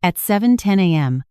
At 7:10 a.m.,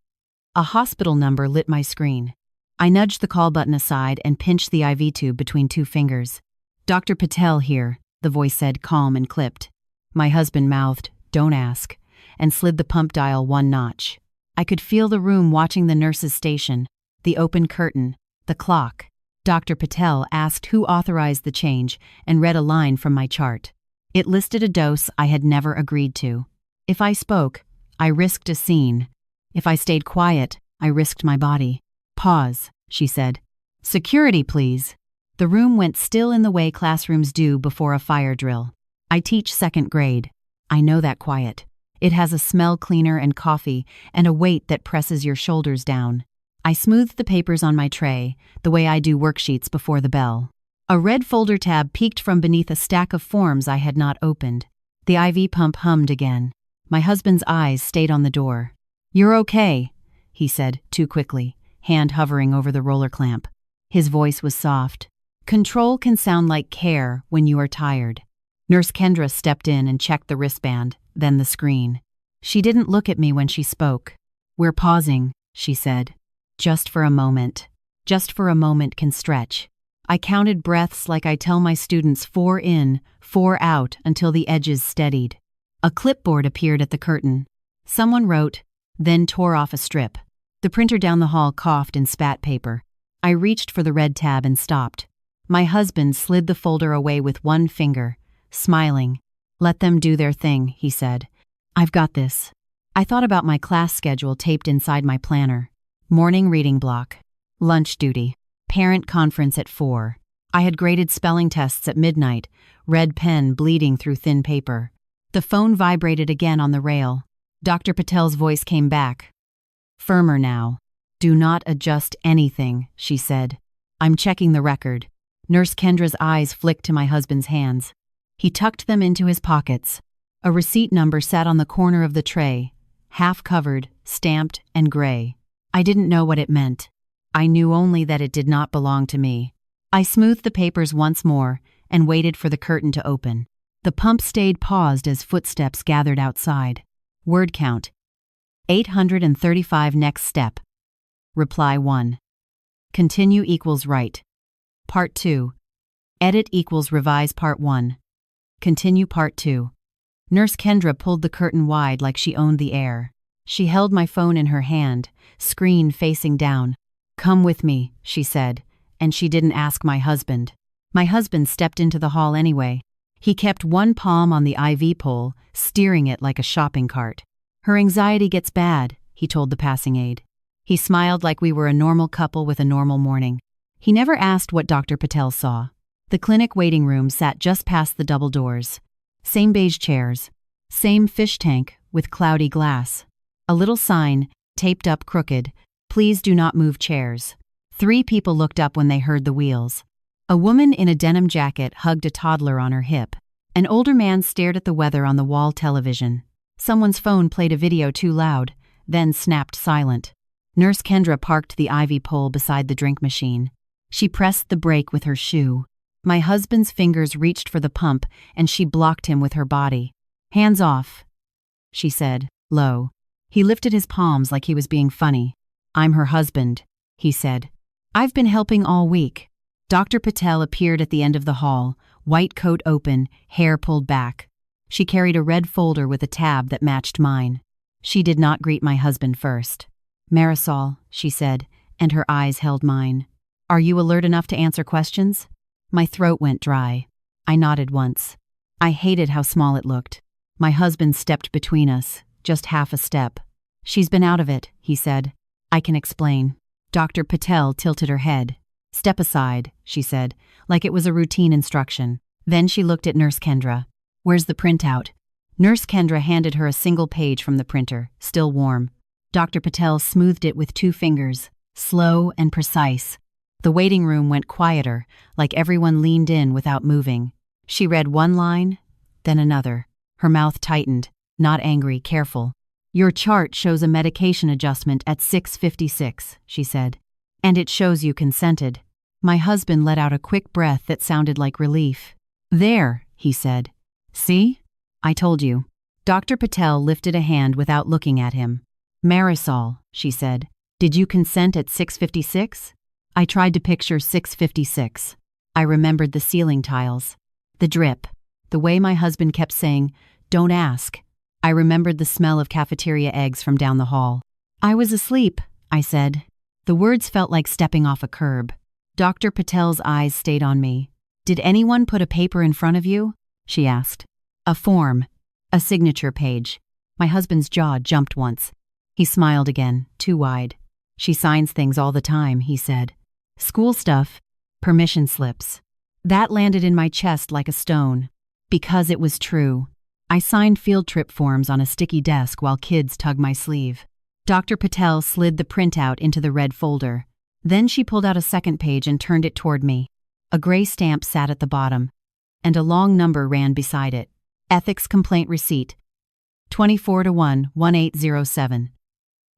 a hospital number lit my screen. I nudged the call button aside and pinched the IV tube between two fingers. "Dr. Patel here," the voice said, calm and clipped. My husband mouthed, "Don't ask," and slid the pump dial one notch. I could feel the room watching the nurse's station, the open curtain, the clock. Dr. Patel asked who authorized the change and read a line from my chart. It listed a dose I had never agreed to. If I spoke, I risked a scene. If I stayed quiet, I risked my body. "Pause," she said. "Security, please." The room went still in the way classrooms do before a fire drill. I teach second grade. I know that quiet. It has a smell cleaner and coffee and a weight that presses your shoulders down. I smoothed the papers on my tray, the way I do worksheets before the bell. A red folder tab peeked from beneath a stack of forms I had not opened. The IV pump hummed again. My husband's eyes stayed on the door. "You're okay," he said, too quickly, hand hovering over the roller clamp. His voice was soft. Control can sound like care when you are tired. Nurse Kendra stepped in and checked the wristband, then the screen. She didn't look at me when she spoke. "We're pausing," she said. "Just for a moment." Just for a moment can stretch. I counted breaths like I tell my students 4 in, 4 out until the edges steadied. A clipboard appeared at the curtain. Someone wrote, then tore off a strip. The printer down the hall coughed and spat paper. I reached for the red tab and stopped. My husband slid the folder away with one finger, smiling. "Let them do their thing," he said. "I've got this." I thought about my class schedule taped inside my planner. Morning reading block. Lunch duty. Parent conference at 4. I had graded spelling tests at midnight, red pen bleeding through thin paper. The phone vibrated again on the rail. Dr. Patel's voice came back. Firmer now. "Do not adjust anything," she said. "I'm checking the record." Nurse Kendra's eyes flicked to my husband's hands. He tucked them into his pockets. A receipt number sat on the corner of the tray, half covered, stamped, and gray. I didn't know what it meant. I knew only that it did not belong to me. I smoothed the papers once more and waited for the curtain to open. The pump stayed paused as footsteps gathered outside. Word count. 835 next step. Reply 1. Continue equals write. Part 2. Edit equals revise part 1. Continue part 2. Nurse Kendra pulled the curtain wide like she owned the air. She held my phone in her hand, screen facing down. "Come with me," she said, and she didn't ask my husband. My husband stepped into the hall anyway. He kept one palm on the IV pole, steering it like a shopping cart. "Her anxiety gets bad," he told the passing aide. He smiled like we were a normal couple with a normal morning. He never asked what Dr. Patel saw. The clinic waiting room sat just past the double doors. Same beige chairs. Same fish tank with cloudy glass. A little sign, taped up crooked, "Please do not move chairs." 3 people looked up when they heard the wheels. A woman in a denim jacket hugged a toddler on her hip. An older man stared at the weather on the wall television. Someone's phone played a video too loud, then snapped silent. Nurse Kendra parked the IV pole beside the drink machine. She pressed the brake with her shoe. My husband's fingers reached for the pump, and she blocked him with her body. "Hands off," she said, low. He lifted his palms like he was being funny. "I'm her husband," he said. "I've been helping all week." Dr. Patel appeared at the end of the hall, white coat open, hair pulled back. She carried a red folder with a tab that matched mine. She did not greet my husband first. "Marisol," she said, and her eyes held mine. "Are you alert enough to answer questions?" My throat went dry. I nodded once. I hated how small it looked. My husband stepped between us, just half a step. "She's been out of it," he said. "I can explain." Dr. Patel tilted her head. "Step aside," she said, like it was a routine instruction. Then she looked at Nurse Kendra. "Where's the printout?" Nurse Kendra handed her a single page from the printer, still warm. Dr. Patel smoothed it with 2 fingers, slow and precise. The waiting room went quieter, like everyone leaned in without moving. She read one line, then another. Her mouth tightened, not angry, careful. "Your chart shows a medication adjustment at 6:56, she said. "And it shows you consented." My husband let out a quick breath that sounded like relief. "There," he said. "See? I told you." Dr. Patel lifted a hand without looking at him. Marisol, she said. Did you consent at 6:56? I tried to picture 6:56. I remembered the ceiling tiles, the drip, the way my husband kept saying, "Don't ask." I remembered the smell of cafeteria eggs from down the hall. I was asleep, I said. The words felt like stepping off a curb. Dr. Patel's eyes stayed on me. Did anyone put a paper in front of you? She asked. A form. A signature page. My husband's jaw jumped once. He smiled again, too wide. She signs things all the time, he said. School stuff. Permission slips. That landed in my chest like a stone. Because it was true. I signed field trip forms on a sticky desk while kids tugged my sleeve. Dr. Patel slid the printout into the red folder. Then she pulled out a second page and turned it toward me. A gray stamp sat at the bottom, and a long number ran beside it. Ethics complaint receipt. 24-1-1807.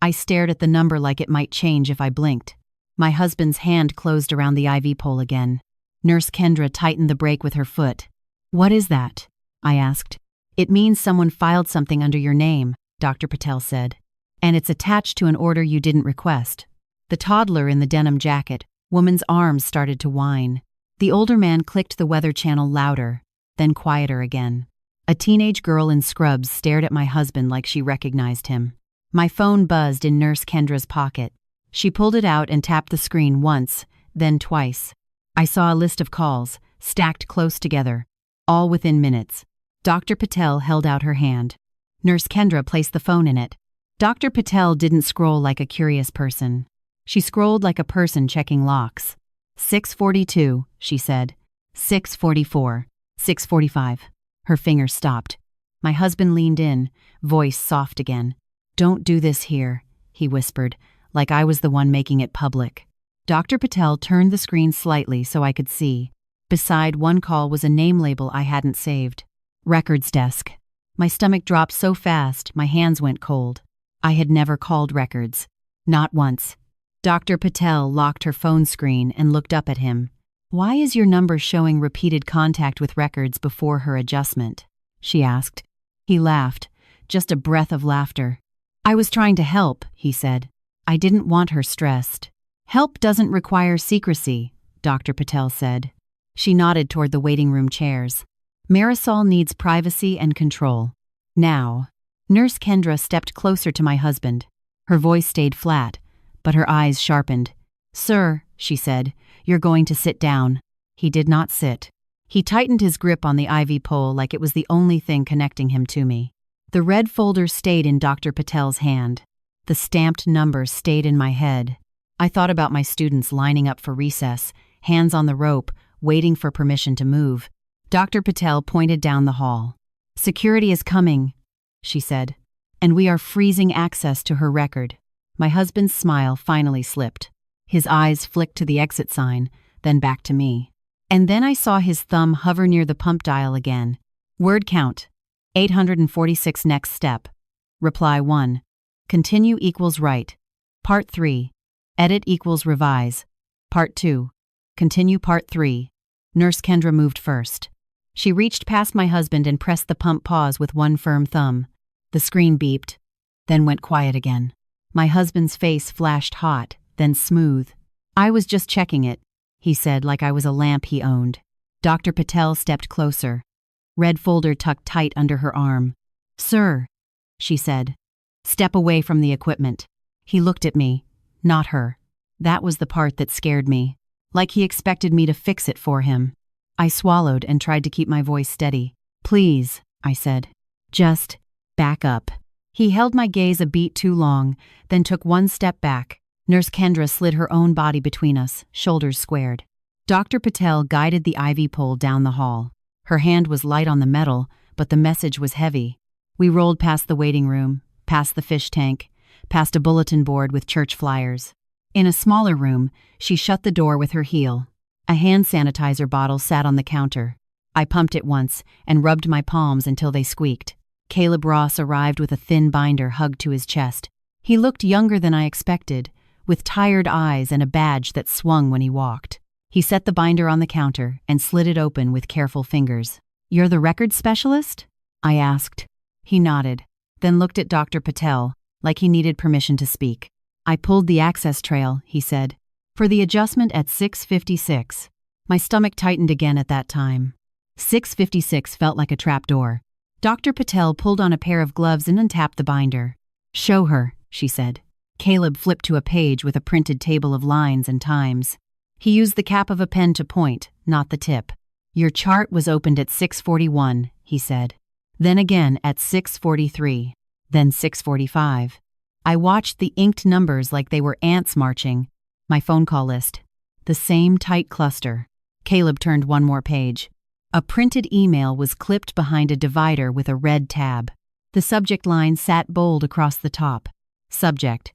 I stared at the number like it might change if I blinked. My husband's hand closed around the IV pole again. Nurse Kendra tightened the brake with her foot. What is that? I asked. It means someone filed something under your name, Dr. Patel said. And it's attached to an order you didn't request. The toddler in the denim jacket, woman's arms started to whine. The older man clicked the weather channel louder, then quieter again. A teenage girl in scrubs stared at my husband like she recognized him. My phone buzzed in Nurse Kendra's pocket. She pulled it out and tapped the screen once, then twice. I saw a list of calls, stacked close together, all within minutes. Dr. Patel held out her hand. Nurse Kendra placed the phone in it. Dr. Patel didn't scroll like a curious person. She scrolled like a person checking locks. 6:42, she said. 6:44. 6:45. Her fingers stopped. My husband leaned in, voice soft again. Don't do this here, he whispered, like I was the one making it public. Dr. Patel turned the screen slightly so I could see. Beside one call was a name label I hadn't saved. Records desk. My stomach dropped so fast, my hands went cold. I had never called records. Not once. Dr. Patel locked her phone screen and looked up at him. Why is your number showing repeated contact with records before her adjustment? She asked. He laughed, just a breath of laughter. I was trying to help, he said. I didn't want her stressed. Help doesn't require secrecy, Dr. Patel said. She nodded toward the waiting room chairs. Marisol needs privacy and control. Now. Nurse Kendra stepped closer to my husband. Her voice stayed flat, but her eyes sharpened. Sir, she said, you're going to sit down. He did not sit. He tightened his grip on the IV pole like it was the only thing connecting him to me. The red folder stayed in Dr. Patel's hand. The stamped number stayed in my head. I thought about my students lining up for recess, hands on the rope, waiting for permission to move. Dr. Patel pointed down the hall. Security is coming, she said, and we are freezing access to her record. My husband's smile finally slipped. His eyes flicked to the exit sign, then back to me. And then I saw his thumb hover near the pump dial again. Word count. 846 next step. Reply 1. Continue equals write. Part 3. Edit equals revise. Part 2. Continue part 3. Nurse Kendra moved first. She reached past my husband and pressed the pump pause with one firm thumb. The screen beeped, then went quiet again. My husband's face flashed hot, then smooth. I was just checking it, he said like I was a lamp he owned. Dr. Patel stepped closer. Red folder tucked tight under her arm. Sir, she said. Step away from the equipment. He looked at me, not her. That was the part that scared me. Like he expected me to fix it for him. I swallowed and tried to keep my voice steady. Please, I said. Just back up. He held my gaze a beat too long, then took one step back. Nurse Kendra slid her own body between us, shoulders squared. Dr. Patel guided the IV pole down the hall. Her hand was light on the metal, but the message was heavy. We rolled past the waiting room, past the fish tank, past a bulletin board with church flyers. In a smaller room, she shut the door with her heel. A hand sanitizer bottle sat on the counter. I pumped it once and rubbed my palms until they squeaked. Caleb Ross arrived with a thin binder hugged to his chest. He looked younger than I expected, with tired eyes and a badge that swung when he walked. He set the binder on the counter and slid it open with careful fingers. You're the record specialist? I asked. He nodded, then looked at Dr. Patel. like he needed permission to speak. I pulled the access trail, he said, for the adjustment at 6:56. My stomach tightened again at that time. 6:56 felt like a trapdoor. Dr. Patel pulled on a pair of gloves and untapped the binder. "Show her," she said. Caleb flipped to a page with a printed table of lines and times. He used the cap of a pen to point, not the tip. "Your chart was opened at 6:41, he said. Then again at 6:43. Then 6:45. I watched the inked numbers like they were ants marching. My phone call list. The same tight cluster. Caleb turned one more page. A printed email was clipped behind a divider with a red tab. The subject line sat bold across the top. Subject: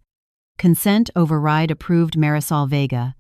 Consent override approved Marisol Vega.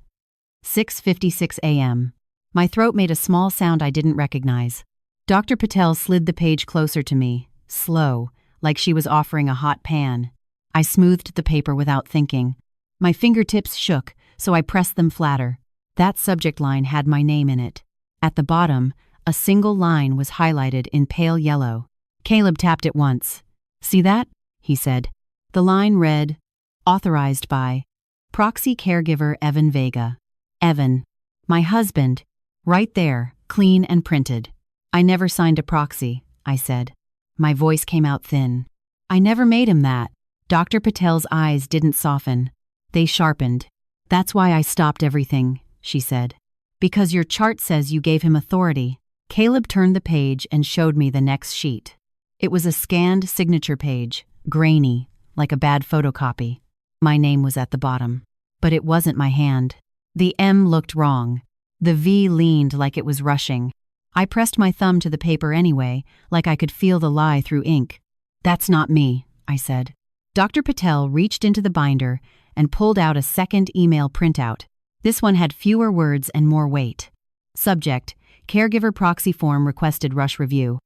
6:56 a.m. My throat made a small sound I didn't recognize. Dr. Patel slid the page closer to me, slow, like she was offering a hot pan. I smoothed the paper without thinking. My fingertips shook, so I pressed them flatter. That subject line had my name in it. At the bottom, a single line was highlighted in pale yellow. Caleb tapped it once. "See that?" he said. The line read, "Authorized by Proxy Caregiver Evan Vega." Evan. My husband. Right there, clean and printed. "I never signed a proxy," I said. My voice came out thin. "I never made him that." Dr. Patel's eyes didn't soften. They sharpened. "That's why I stopped everything," she said. "Because your chart says you gave him authority." Caleb turned the page and showed me the next sheet. It was a scanned signature page, grainy, like a bad photocopy. My name was at the bottom. But it wasn't my hand. The M looked wrong. The V leaned like it was rushing. I pressed my thumb to the paper anyway, like I could feel the lie through ink. "That's not me," I said. Dr. Patel reached into the binder and pulled out a second email printout. This one had fewer words and more weight. Subject: Caregiver proxy form requested rush review.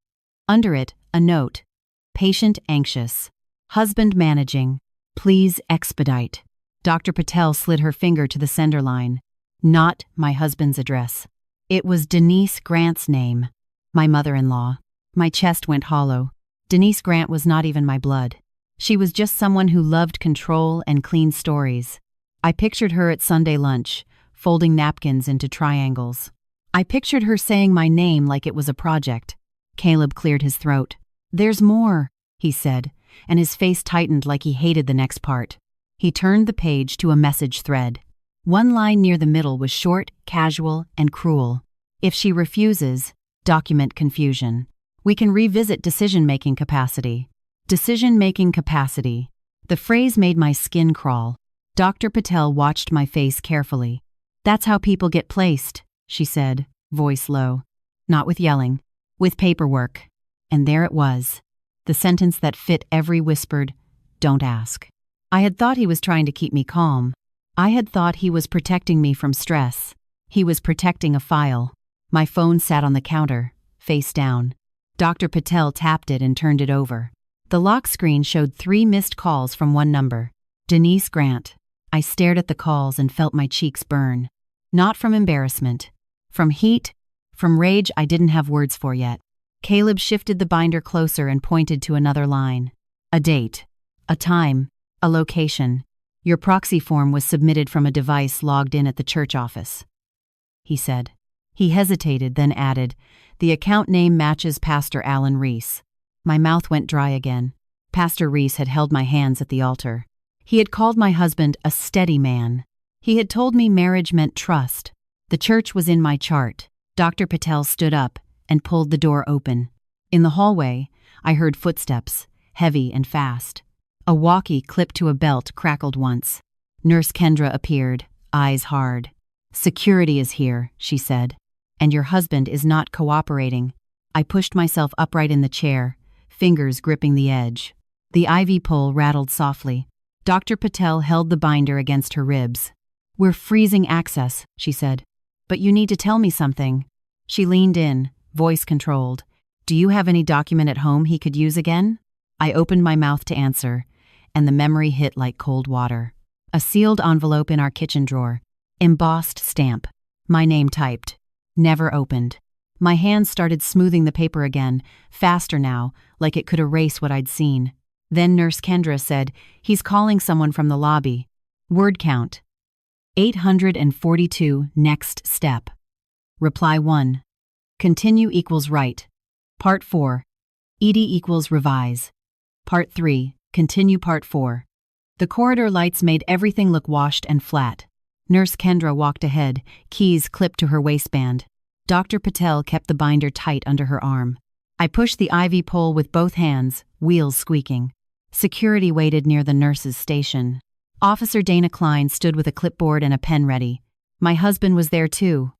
Under it, a note: Patient anxious. Husband managing. Please expedite. Dr. Patel slid her finger to the sender line. Not my husband's address. It was Denise Grant's name. My mother-in-law. My chest went hollow. Denise Grant was not even my blood. She was just someone who loved control and clean stories. I pictured her at Sunday lunch, folding napkins into triangles. I pictured her saying my name like it was a project. Caleb cleared his throat. "There's more," he said, and his face tightened like he hated the next part. He turned the page to a message thread. One line near the middle was short, casual, and cruel. "If she refuses, document confusion. We can revisit decision-making capacity." Decision-making capacity. The phrase made my skin crawl. Dr. Patel watched my face carefully. "That's how people get placed," she said, voice low. "Not with yelling. With paperwork." And there it was. The sentence that fit every whispered, "Don't ask." I had thought he was trying to keep me calm. I had thought he was protecting me from stress. He was protecting a file. My phone sat on the counter, face down. Dr. Patel tapped it and turned it over. The lock screen showed 3 missed calls from one number. Denise Grant. I stared at the calls and felt my cheeks burn. Not from embarrassment. From heat. From rage I didn't have words for yet. Caleb shifted the binder closer and pointed to another line. A date. A time. A location. Your proxy form was submitted from a device logged in at the church office, he said. He hesitated, then added, "The account name matches Pastor Alan Reese." My mouth went dry again. Pastor Reese had held my hands at the altar. He had called my husband a steady man. He had told me marriage meant trust. The church was in my chart. Dr. Patel stood up and pulled the door open. In the hallway, I heard footsteps, heavy and fast. A walkie clipped to a belt crackled once. Nurse Kendra appeared, eyes hard. "Security is here," she said. "And your husband is not cooperating." I pushed myself upright in the chair, fingers gripping the edge. The IV pole rattled softly. Dr. Patel held the binder against her ribs. "We're freezing access," she said. "But you need to tell me something." She leaned in, voice controlled. "Do you have any document at home he could use again?" I opened my mouth to answer, and the memory hit like cold water. A sealed envelope in our kitchen drawer. Embossed stamp. My name typed. Never opened. My hands started smoothing the paper again, faster now, like it could erase what I'd seen. Then Nurse Kendra said, "He's calling someone from the lobby." Word count: 842. Next step. Reply 1. Continue equals write. Part 4. ED equals revise. Part 3. Continue Part 4. The corridor lights made everything look washed and flat. Nurse Kendra walked ahead, keys clipped to her waistband. Dr. Patel kept the binder tight under her arm. I pushed the IV pole with both hands, wheels squeaking. Security waited near the nurse's station. Officer Dana Klein stood with a clipboard and a pen ready. My husband was there too.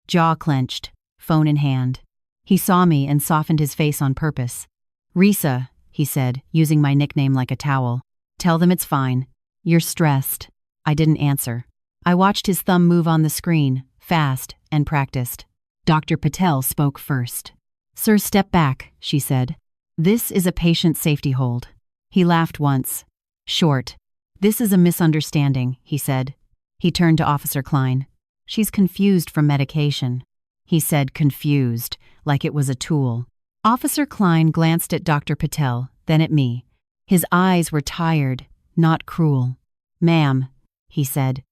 Jaw clenched, phone in hand. He saw me and softened his face on purpose. "Risa," he said, using my nickname like a towel. "Tell them it's fine. You're stressed." I didn't answer. I watched his thumb move on the screen, fast and practiced. Dr. Patel spoke first. "Sir, step back," she said. "This is a patient safety hold." He laughed once. Short. "This is a misunderstanding," he said. He turned to Officer Klein. "She's confused from medication." He said confused, like it was a tool. Officer Klein glanced at Dr. Patel, then at me. His eyes were tired, not cruel. "Ma'am," he said.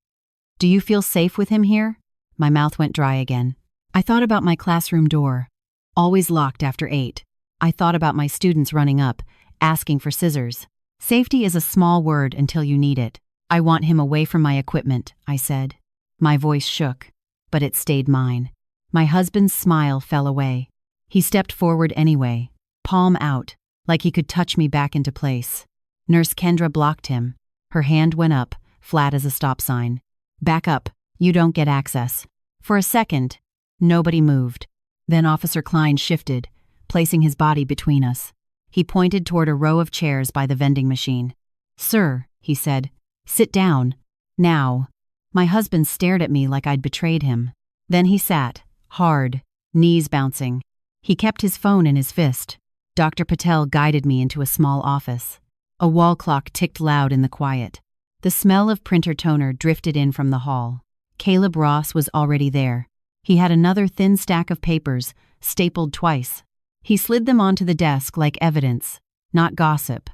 "Do you feel safe with him here?" My mouth went dry again. I thought about my classroom door, always locked after 8. I thought about my students running up, asking for scissors. Safety is a small word until you need it. "I want him away from my equipment," I said. My voice shook, but it stayed mine. My husband's smile fell away. He stepped forward anyway, palm out, like he could touch me back into place. Nurse Kendra blocked him. Her hand went up, flat as a stop sign. "Back up, you don't get access." For a second, nobody moved. Then Officer Klein shifted, placing his body between us. He pointed toward a row of chairs by the vending machine. "Sir," he said, "sit down. Now." My husband stared at me like I'd betrayed him. Then he sat, hard, knees bouncing. He kept his phone in his fist. Dr. Patel guided me into a small office. A wall clock ticked loud in the quiet. The smell of printer toner drifted in from the hall. Caleb Ross was already there. He had another thin stack of papers, stapled twice. He slid them onto the desk like evidence, not gossip.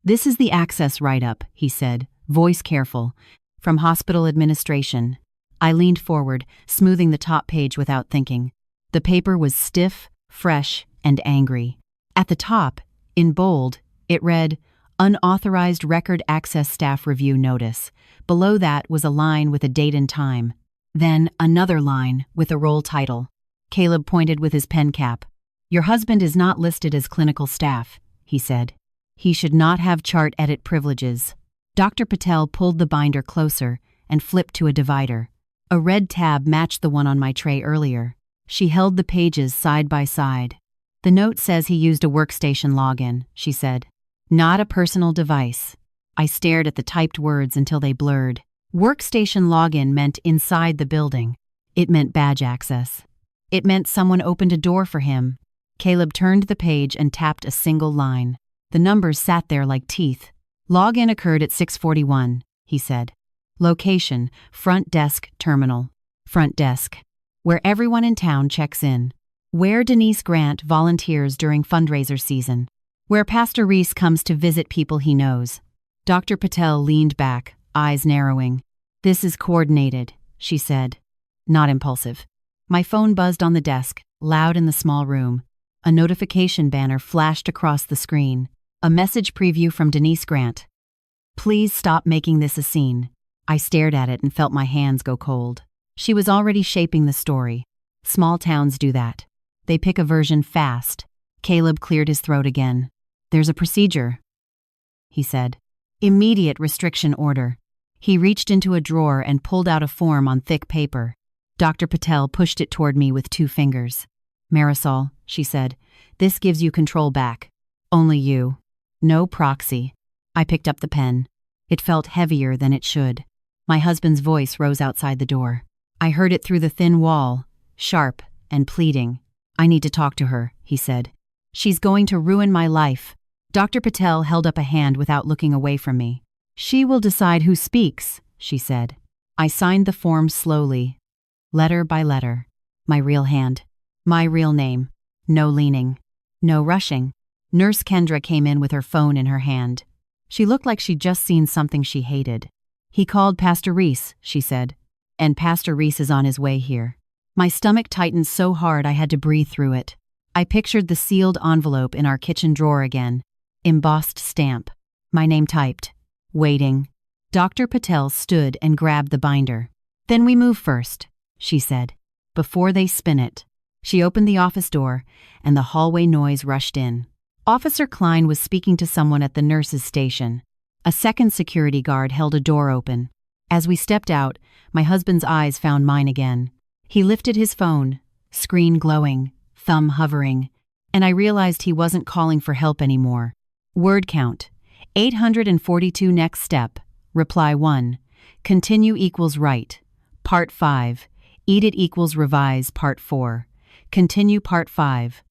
"This is the access write-up," he said, voice careful, "from hospital administration." I leaned forward, smoothing the top page without thinking. The paper was stiff, fresh, and angry. At the top, in bold, it read, "Unauthorized Record Access Staff Review Notice." Below that was a line with a date and time. Then another line with a role title. Caleb pointed with his pen cap. "Your husband is not listed as clinical staff," he said. "He should not have chart edit privileges." Dr. Patel pulled the binder closer and flipped to a divider. A red tab matched the one on my tray earlier. She held the pages side by side. "The note says he used a workstation login," she said. "Not a personal device." I stared at the typed words until they blurred. Workstation login meant inside the building. It meant badge access. It meant someone opened a door for him. Caleb turned the page and tapped a single line. The numbers sat there like teeth. "Login occurred at 6:41, he said. "Location, front desk terminal." Front desk. Where everyone in town checks in. Where Denise Grant volunteers during fundraiser season. Where Pastor Reese comes to visit people he knows. Dr. Patel leaned back, eyes narrowing. "This is coordinated," she said. Not impulsive. My phone buzzed on the desk, loud in the small room. A notification banner flashed across the screen. A message preview from Denise Grant. "Please stop making this a scene." I stared at it and felt my hands go cold. She was already shaping the story. Small towns do that. They pick a version fast. Caleb cleared his throat again. "There's a procedure," he said. "Immediate restriction order." He reached into a drawer and pulled out a form on thick paper. Dr. Patel pushed it toward me with 2 fingers. "Marisol," she said, "this gives you control back. Only you. No proxy." I picked up the pen. It felt heavier than it should. My husband's voice rose outside the door. I heard it through the thin wall, sharp and pleading. "I need to talk to her," he said. "She's going to ruin my life." Dr. Patel held up a hand without looking away from me. "She will decide who speaks," she said. I signed the form slowly, letter by letter. My real hand. My real name. No leaning. No rushing. Nurse Kendra came in with her phone in her hand. She looked like she'd just seen something she hated. "He called Pastor Reese," she said. "And Pastor Reese is on his way here." My stomach tightened so hard I had to breathe through it. I pictured the sealed envelope in our kitchen drawer again. Embossed stamp. My name typed. Waiting. Dr. Patel stood and grabbed the binder. "Then we move first," she said. "Before they spin it." She opened the office door, and the hallway noise rushed in. Officer Klein was speaking to someone at the nurse's station. A second security guard held a door open. As we stepped out, my husband's eyes found mine again. He lifted his phone, screen glowing, thumb hovering, and I realized he wasn't calling for help anymore. Word count: 842. Next step. Reply 1. Continue equals write. Part 5. Eat it equals revise. Part 4. Continue. Part 5.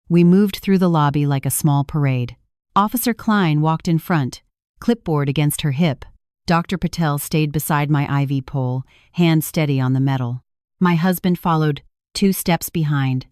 We moved through the lobby like a small parade. Officer Klein walked in front, clipboard against her hip. Dr. Patel stayed beside my IV pole, hand steady on the metal. My husband followed, 2 steps behind.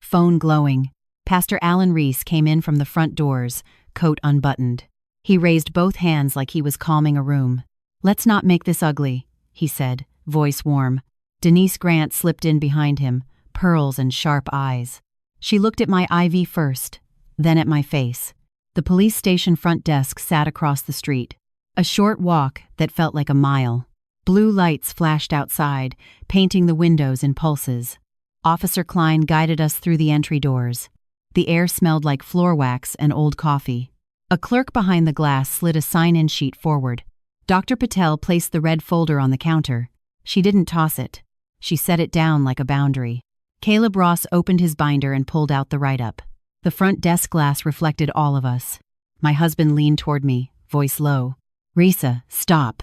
Phone glowing. Pastor Alan Reese came in from the front doors, coat unbuttoned. He raised both hands like he was calming a room. "Let's not make this ugly," he said, voice warm. Denise Grant slipped in behind him, pearls and sharp eyes. She looked at my IV first, then at my face. The police station front desk sat across the street. A short walk that felt like a mile. Blue lights flashed outside, painting the windows in pulses. Officer Klein guided us through the entry doors. The air smelled like floor wax and old coffee. A clerk behind the glass slid a sign-in sheet forward. Dr. Patel placed the red folder on the counter. She didn't toss it. She set it down like a boundary. Caleb Ross opened his binder and pulled out the write-up. The front desk glass reflected all of us. My husband leaned toward me, voice low. "Risa, stop,"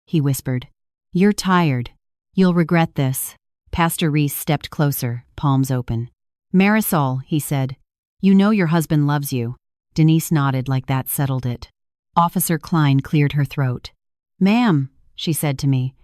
he whispered. "You're tired. You'll regret this." Pastor Reese stepped closer, palms open. "Marisol," he said, "you know your husband loves you." Denise nodded like that settled it. Officer Klein cleared her throat. "Ma'am," she said to me,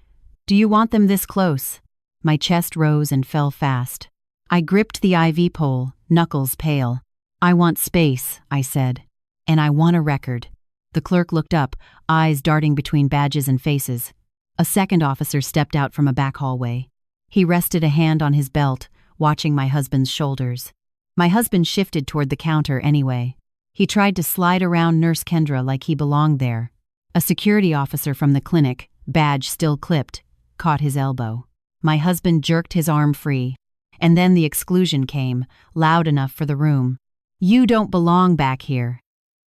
"do you want them this close?" My chest rose and fell fast. I gripped the IV pole, knuckles pale. "I want space," I said. "And I want a record." The clerk looked up, eyes darting between badges and faces. A second officer stepped out from a back hallway. He rested a hand on his belt, watching my husband's shoulders. My husband shifted toward the counter anyway. He tried to slide around Nurse Kendra like he belonged there. A security officer from the clinic, badge still clipped, caught his elbow. My husband jerked his arm free. And then the exclusion came, loud enough for the room. "You don't belong back here,"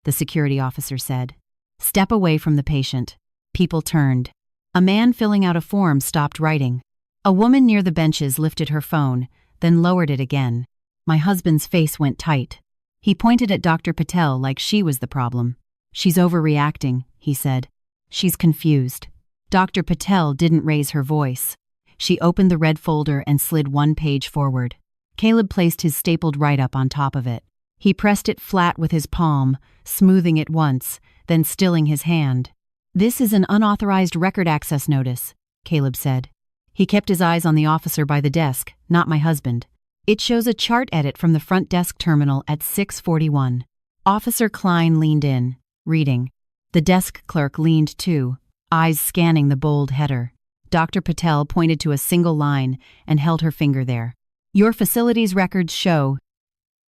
the security officer said. "Step away from the patient." People turned. A man filling out a form stopped writing. A woman near the benches lifted her phone, then lowered it again. My husband's face went tight. He pointed at Dr. Patel like she was the problem. "She's overreacting," he said. "She's confused." Dr. Patel didn't raise her voice. She opened the red folder and slid 1 page forward. Caleb placed his stapled write-up on top of it. He pressed it flat with his palm, smoothing it once, then stilling his hand. "This is an unauthorized record access notice," Caleb said. He kept his eyes on the officer by the desk, not my husband. "It shows a chart edit from the front desk terminal at 6:41. Officer Klein leaned in, reading. The desk clerk leaned too, eyes scanning the bold header. Dr. Patel pointed to a single line and held her finger there. "Your facility's records show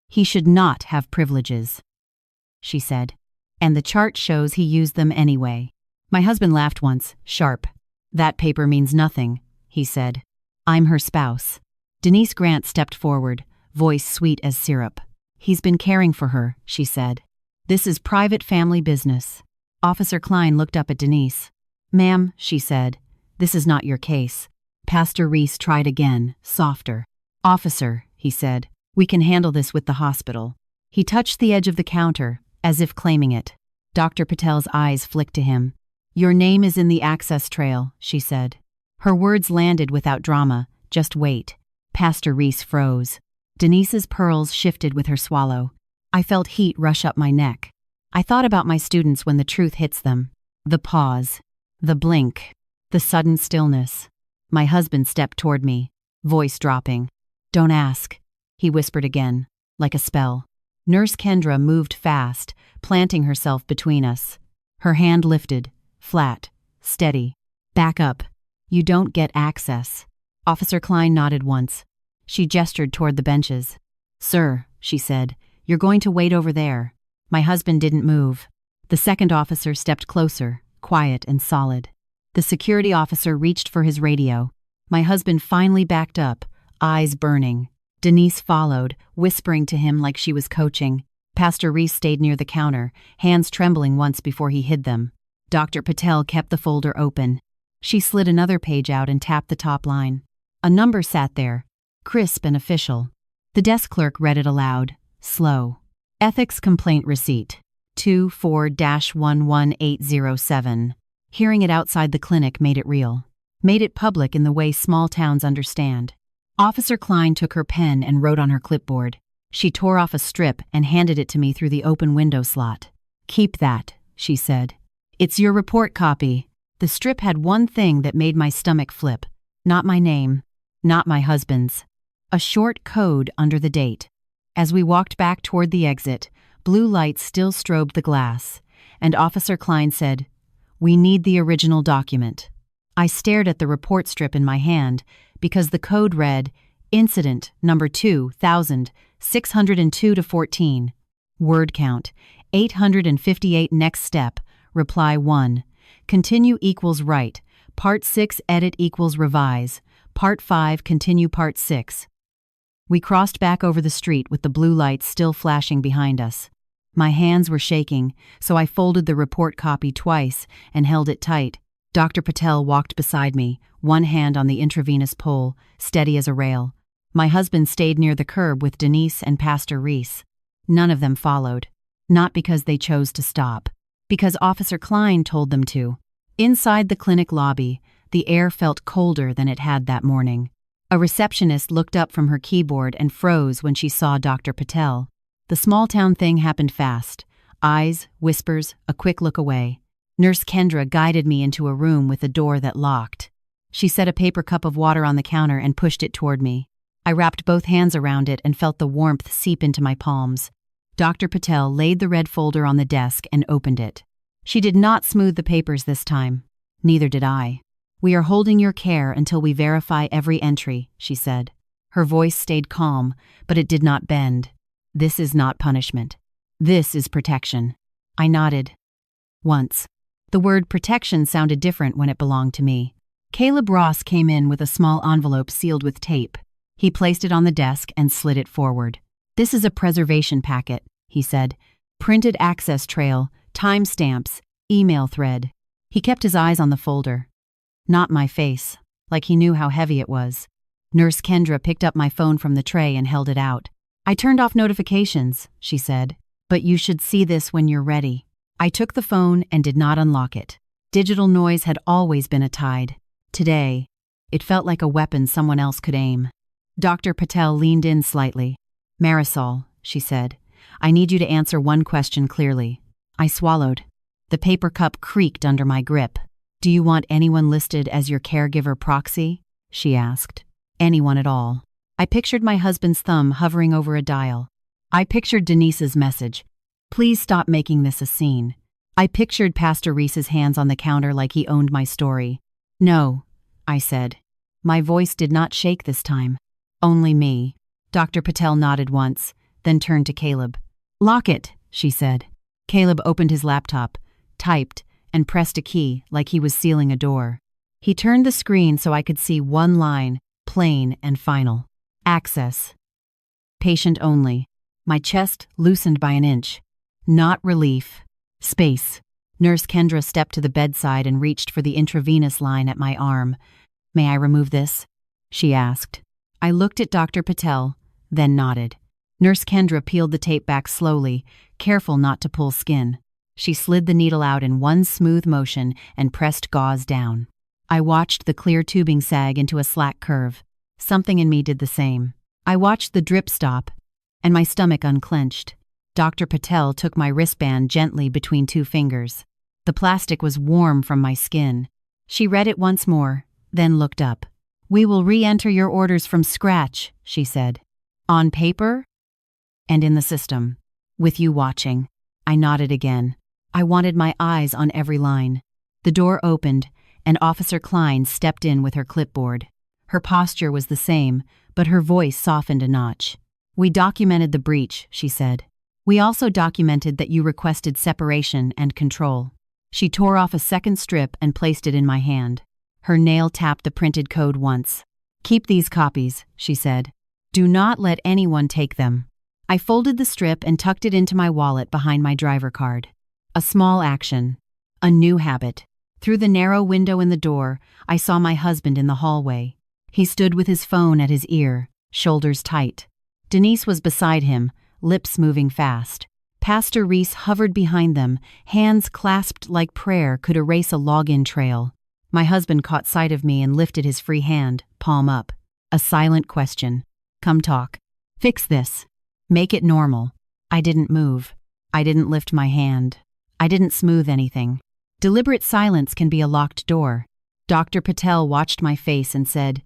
he should not have privileges," she said. "And the chart shows he used them anyway." My husband laughed once, sharp. "That paper means nothing," he said. "I'm her spouse." Denise Grant stepped forward, voice sweet as syrup. "He's been caring for her," she said. "This is private family business." Officer Klein looked up at Denise. "Ma'am," she said, "this is not your case." Pastor Reese tried again, softer. "Officer," he said, "we can handle this with the hospital." He touched the edge of the counter, as if claiming it. Dr. Patel's eyes flicked to him. "Your name is in the access trail," she said. Her words landed without drama, just wait. Pastor Reese froze. Denise's pearls shifted with her swallow. I felt heat rush up my neck. I thought about my students when the truth hits them. The pause. The blink. The sudden stillness. My husband stepped toward me, voice dropping. "Don't ask," he whispered again, like a spell. Nurse Kendra moved fast, planting herself between us. Her hand lifted, flat, steady. Back up. You don't get access. Officer Klein nodded once. She gestured toward the benches. Sir, she said, you're going to wait over there. My husband didn't move. The second officer stepped closer, quiet and solid. The security officer reached for his radio. My husband finally backed up, eyes burning. Denise followed, whispering to him like she was coaching. Pastor Reese stayed near the counter, hands trembling once before he hid them. Dr. Patel kept the folder open. She slid another page out and tapped the top line. A number sat there, crisp and official. The desk clerk read it aloud, slow. Ethics Complaint Receipt, 24-11807. Hearing it outside the clinic made it real. Made it public in the way small towns understand. Officer Klein took her pen and wrote on her clipboard. She tore off a strip and handed it to me through the open window slot. Keep that, she said. It's your report copy. The strip had one thing that made my stomach flip. Not my name. Not my husband's. A short code under the date. As we walked back toward the exit, blue lights still strobed the glass, and Officer Klein said, "We need the original document." I stared at the report strip in my hand because the code read, Incident number 2602-14. Word count, 858. Next step, reply 1. Continue equals write. Part 6 edit equals revise. Part 5 continue part 6. We crossed back over the street with the blue lights still flashing behind us. My hands were shaking, so I folded the report copy twice and held it tight. Dr. Patel walked beside me, one hand on the intravenous pole, steady as a rail. My husband stayed near the curb with Denise and Pastor Reese. None of them followed. Not because they chose to stop. Because Officer Klein told them to. Inside the clinic lobby, the air felt colder than it had that morning. A receptionist looked up from her keyboard and froze when she saw Dr. Patel. The small-town thing happened fast. Eyes, whispers, a quick look away. Nurse Kendra guided me into a room with a door that locked. She set a paper cup of water on the counter and pushed it toward me. I wrapped both hands around it and felt the warmth seep into my palms. Dr. Patel laid the red folder on the desk and opened it. She did not smooth the papers this time. Neither did I. "We are holding your care until we verify every entry," she said. Her voice stayed calm, but it did not bend. "This is not punishment. This is protection." I nodded. Once. The word protection sounded different when it belonged to me. Caleb Ross came in with a small envelope sealed with tape. He placed it on the desk and slid it forward. "This is a preservation packet," he said. "Printed access trail, timestamps, email thread." He kept his eyes on the folder. Not my face, like he knew how heavy it was. Nurse Kendra picked up my phone from the tray and held it out. "I turned off notifications," she said, "but you should see this when you're ready." I took the phone and did not unlock it. Digital noise had always been a tide. Today, it felt like a weapon someone else could aim. Dr. Patel leaned in slightly. "Marisol," she said, "I need you to answer one question clearly." I swallowed. The paper cup creaked under my grip. "Do you want anyone listed as your caregiver proxy?" she asked. "Anyone at all." I pictured my husband's thumb hovering over a dial. I pictured Denise's message, "Please stop making this a scene." I pictured Pastor Reese's hands on the counter like he owned my story. "No," I said. My voice did not shake this time. "Only me." Dr. Patel nodded once, then turned to Caleb. "Lock it," she said. Caleb opened his laptop, typed, and pressed a key like he was sealing a door. He turned the screen so I could see one line, plain and final. Access. Patient only. My chest loosened by an inch. Not relief. Space. Nurse Kendra stepped to the bedside and reached for the intravenous line at my arm. "May I remove this?" she asked. I looked at Dr. Patel, then nodded. Nurse Kendra peeled the tape back slowly, careful not to pull skin. She slid the needle out in one smooth motion and pressed gauze down. I watched the clear tubing sag into a slack curve. Something in me did the same. I watched the drip stop, and my stomach unclenched. Dr. Patel took my wristband gently between two fingers. The plastic was warm from my skin. She read it once more, then looked up. "We will re-enter your orders from scratch," she said. "On paper and in the system." With you watching. I nodded again. I wanted my eyes on every line. The door opened, and Officer Klein stepped in with her clipboard. Her posture was the same, but her voice softened a notch. We documented the breach, she said. We also documented that you requested separation and control. She tore off a second strip and placed it in my hand. Her nail tapped the printed code once. Keep these copies, she said. Do not let anyone take them. I folded the strip and tucked it into my wallet behind my driver card. A small action. A new habit. Through the narrow window in the door, I saw my husband in the hallway. He stood with his phone at his ear, shoulders tight. Denise was beside him, lips moving fast. Pastor Reese hovered behind them, hands clasped like prayer could erase a login trail. My husband caught sight of me and lifted his free hand, palm up. A silent question. Come talk. Fix this. Make it normal. I didn't move. I didn't lift my hand. I didn't smooth anything. Deliberate silence can be a locked door. Dr. Patel watched my face and said,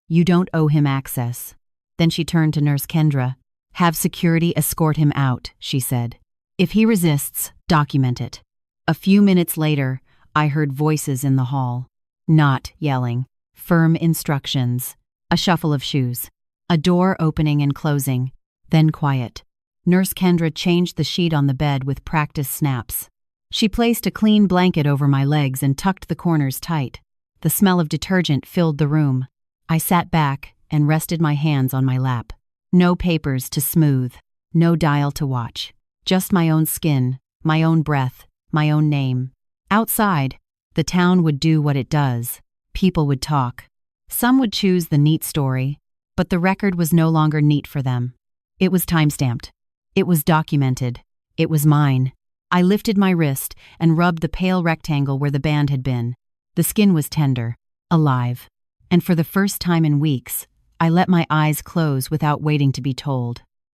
You don't owe him access. Then she turned to Nurse Kendra. Have security escort him out, she said. If he resists, document it. A few minutes later, I heard voices in the hall. Not yelling. Firm instructions. A shuffle of shoes. A door opening and closing. Then quiet. Nurse Kendra changed the sheet on the bed with practice snaps. She placed a clean blanket over my legs and tucked the corners tight. The smell of detergent filled the room. I sat back and rested my hands on my lap. No papers to smooth. No dial to watch. Just my own skin, my own breath, my own name. Outside, the town would do what it does. People would talk. Some would choose the neat story, but the record was no longer neat for them. It was time-stamped. It was documented. It was mine. I lifted my wrist and rubbed the pale rectangle where the band had been. The skin was tender, alive. And for the first time in weeks, I let my eyes close without waiting to be told.